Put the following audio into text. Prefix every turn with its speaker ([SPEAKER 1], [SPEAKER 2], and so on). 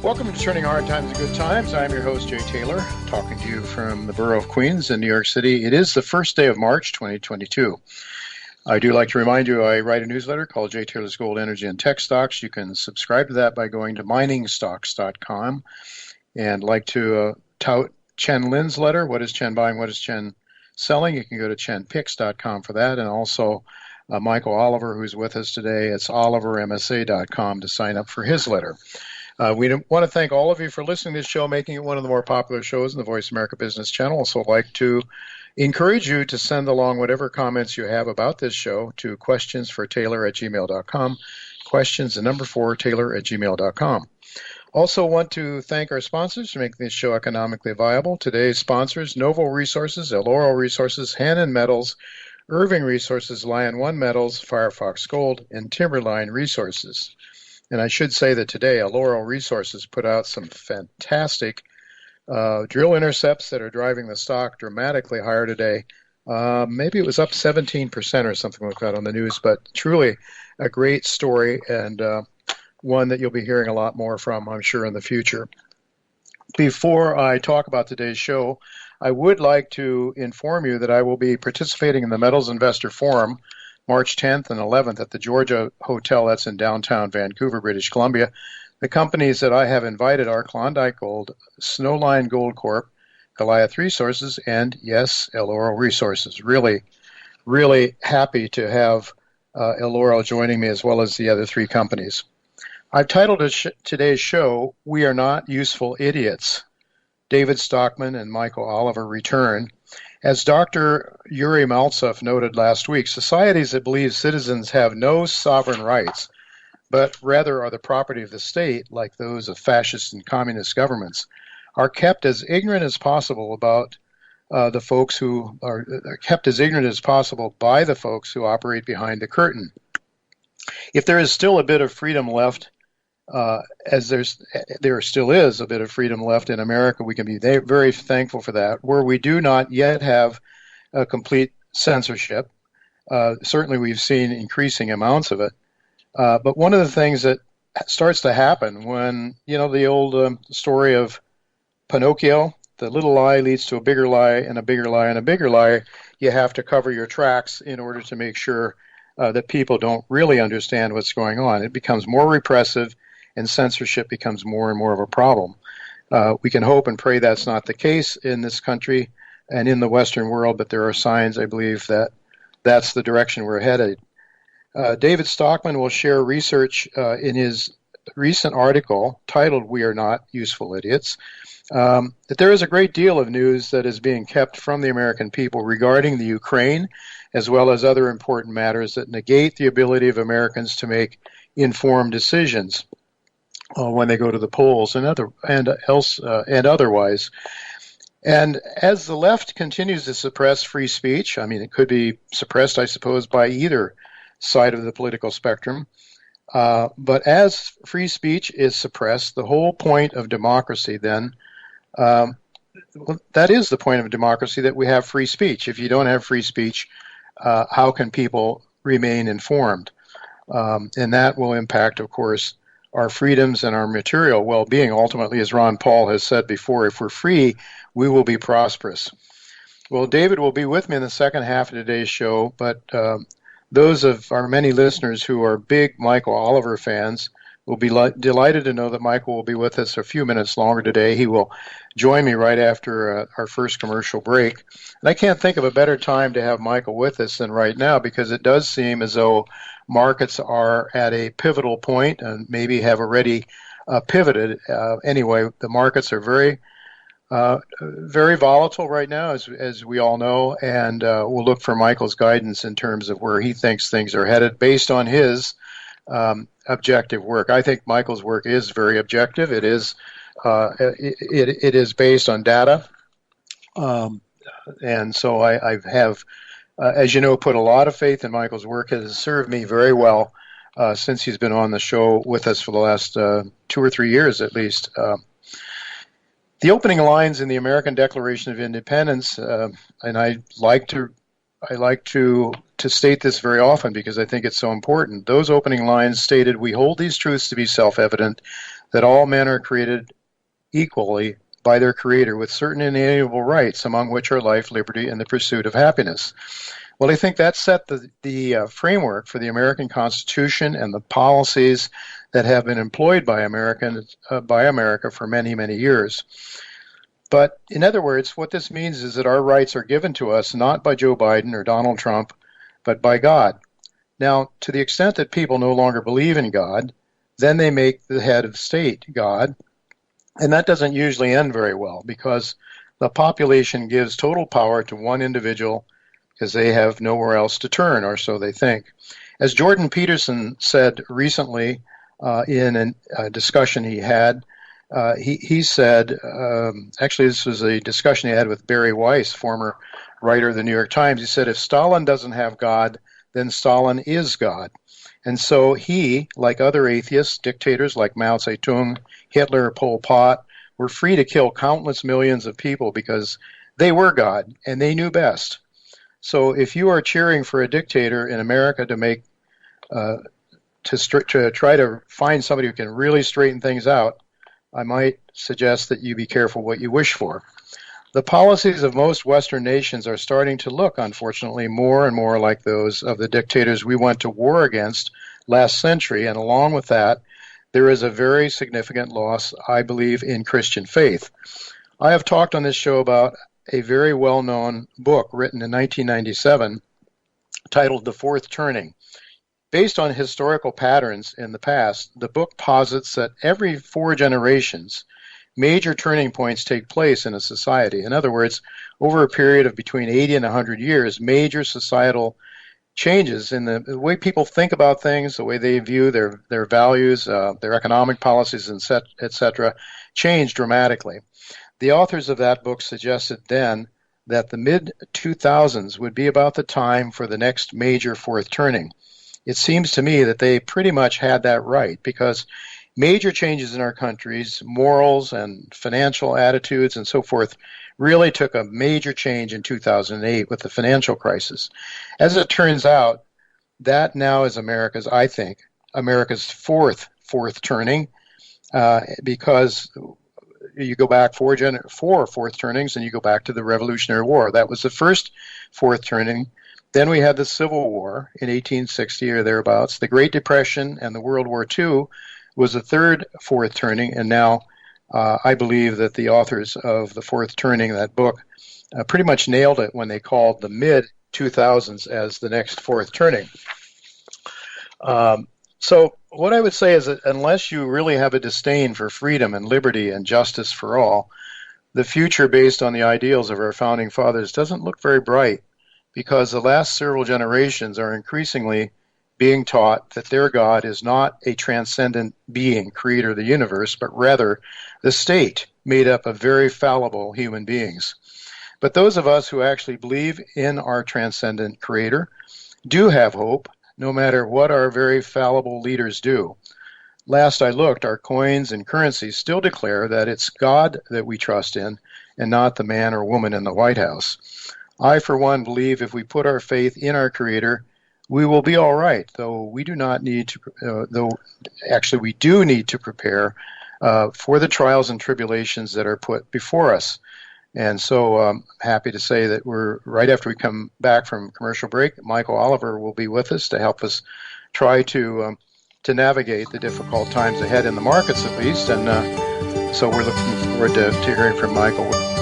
[SPEAKER 1] Welcome to Turning Hard Times into Good Times. I'm your host, Jay Taylor, talking to you from the borough of Queens in New York City. It is the first day of March 2022. I do like to remind you I write a newsletter called Jay Taylor's Gold, Energy, and Tech Stocks. You can subscribe to that by going to miningstocks.com. And like to tout Chen Lin's letter, What is Chen Buying, What is Chen Selling? You can go to chenpicks.com for that. And also Michael Oliver, who's with us today, it's olivermsa.com to sign up for his letter. We want to thank all of you for listening to this show, making it one of the more popular shows in the Voice America Business Channel. Also like to encourage you to send along whatever comments you have about this show to questionsfortaylor@gmail.com, questions, the number 4, taylor@gmail.com. Also want to thank our sponsors for making this show economically viable. Today's sponsors, Novo Resources, El Oro Resources, Hannon Metals, Irving Resources, Lion One Metals, Firefox Gold, and Timberline Resources. And I should say that today, El Oro Resources put out some fantastic drill intercepts that are driving the stock dramatically higher today. Maybe it was up 17% or something like that on the news, but truly a great story and one that you'll be hearing a lot more from, I'm sure, in the future. Before I talk about today's show, I would like to inform you that I will be participating in the Metals Investor Forum March 10th and 11th at the Georgia Hotel that's in downtown Vancouver, British Columbia. The companies that I have invited are Klondike Gold, Snowline Gold Corp, Goliath Resources, and yes, El Oro Resources. Really, really happy to have El Oro joining me as well as the other three companies. I've titled today's show, We Are Not Useful Idiots. David Stockman and Michael Oliver return. As Dr. Yuri Maltsev noted last week, societies that believe citizens have no sovereign rights, but rather are the property of the state, like those of fascist and communist governments, are kept as ignorant as possible about the folks who are kept as ignorant as possible by the folks who operate behind the curtain. If there is still a bit of freedom left, as there still is a bit of freedom left in America, we can be very thankful for that. Where we do not yet have a complete censorship, certainly we've seen increasing amounts of it. But one of the things that starts to happen when, the old story of Pinocchio, the little lie leads to a bigger lie and a bigger lie and a bigger lie, you have to cover your tracks in order to make sure that people don't really understand what's going on. It becomes more repressive, and censorship becomes more and more of a problem. We can hope and pray that's not the case in this country and in the Western world, but there are signs, I believe, that that's the direction we're headed. David Stockman will share research in his recent article titled We Are Not Useful Idiots, that there is a great deal of news that is being kept from the American people regarding the Ukraine, as well as other important matters that negate the ability of Americans to make informed decisions when they go to the polls and otherwise. And as the left continues to suppress free speech, it could be suppressed, I suppose, by either side of the political spectrum. But as free speech is suppressed, the whole point of democracy then, that is the point of democracy, that we have free speech. If you don't have free speech, how can people remain informed? And that will impact, of course, our freedoms and our material well-being. Ultimately, as Ron Paul has said before, if we're free, we will be prosperous. Well, David will be with me in the second half of today's show, but those of our many listeners who are big Michael Oliver fans will be delighted to know that Michael will be with us a few minutes longer today. He will join me right after our first commercial break. And I can't think of a better time to have Michael with us than right now, because it does seem as though markets are at a pivotal point and maybe have already pivoted. Anyway, the markets are very volatile right now, as we all know, and we'll look for Michael's guidance in terms of where he thinks things are headed based on his objective work. I think Michael's work is very objective. It is based on data, and so I have, as you know, put a lot of faith in Michael's work. It has served me very well since he's been on the show with us for the last 2 or 3 years at least. The opening lines in the American Declaration of Independence, and I like to state this very often because I think it's so important. Those opening lines stated, "We hold these truths to be self-evident, that all men are created equally by their Creator with certain inalienable rights, among which are life, liberty, and the pursuit of happiness. Well, I think that set the framework for the American Constitution and the policies that have been employed by America for many, many years. But in other words, what this means is that our rights are given to us not by Joe Biden or Donald Trump, but by God. Now, to the extent that people no longer believe in God, then they make the head of state God, and that doesn't usually end very well because the population gives total power to one individual because they have nowhere else to turn, or so they think. As Jordan Peterson said recently in a discussion he had, he said, actually this was a discussion he had with Barry Weiss, former writer of the New York Times. He said, if Stalin doesn't have God, then Stalin is God. And so he, like other atheists, dictators like Mao Zedong, Hitler, Pol Pot, were free to kill countless millions of people because they were God and they knew best. So if you are cheering for a dictator in America to make to try to find somebody who can really straighten things out, I might suggest that you be careful what you wish for. The policies of most Western nations are starting to look, unfortunately, more and more like those of the dictators we went to war against last century, and along with that, there is a very significant loss, I believe, in Christian faith. I have talked on this show about a very well-known book written in 1997 titled The Fourth Turning. Based on historical patterns in the past, the book posits that every 4 generations, major turning points take place in a society. In other words, over a period of between 80 and 100 years, major societal changes in the way people think about things, the way they view their values, their economic policies, etc., change dramatically. The authors of that book suggested then that the mid-2000s would be about the time for the next major fourth turning. It seems to me that they pretty much had that right because major changes in our country's morals and financial attitudes and so forth really took a major change in 2008 with the financial crisis. As it turns out, that now is I think, America's fourth turning because you go back four fourth turnings and you go back to the Revolutionary War. That was the first fourth turning. Then we had the Civil War in 1860 or thereabouts. The Great Depression and the World War II was the third fourth turning, and now I believe that the authors of The Fourth Turning, that book, pretty much nailed it when they called the mid-2000s as the next fourth turning. So what I would say is that unless you really have a disdain for freedom and liberty and justice for all, the future based on the ideals of our founding fathers doesn't look very bright because the last several generations are increasingly being taught that their God is not a transcendent being, creator of the universe, but rather the state made up of very fallible human beings. But those of us who actually believe in our transcendent creator do have hope, no matter what our very fallible leaders do. Last I looked, our coins and currencies still declare that it's God that we trust in and not the man or woman in the White House. I, for one, believe if we put our faith in our creator, we will be all right, though we do not need to, we do need to prepare for the trials and tribulations that are put before us. And so I'm happy to say that we're right after we come back from commercial break, Michael Oliver will be with us to help us try to navigate the difficult times ahead in the markets at least. And so we're looking forward to hearing from Michael.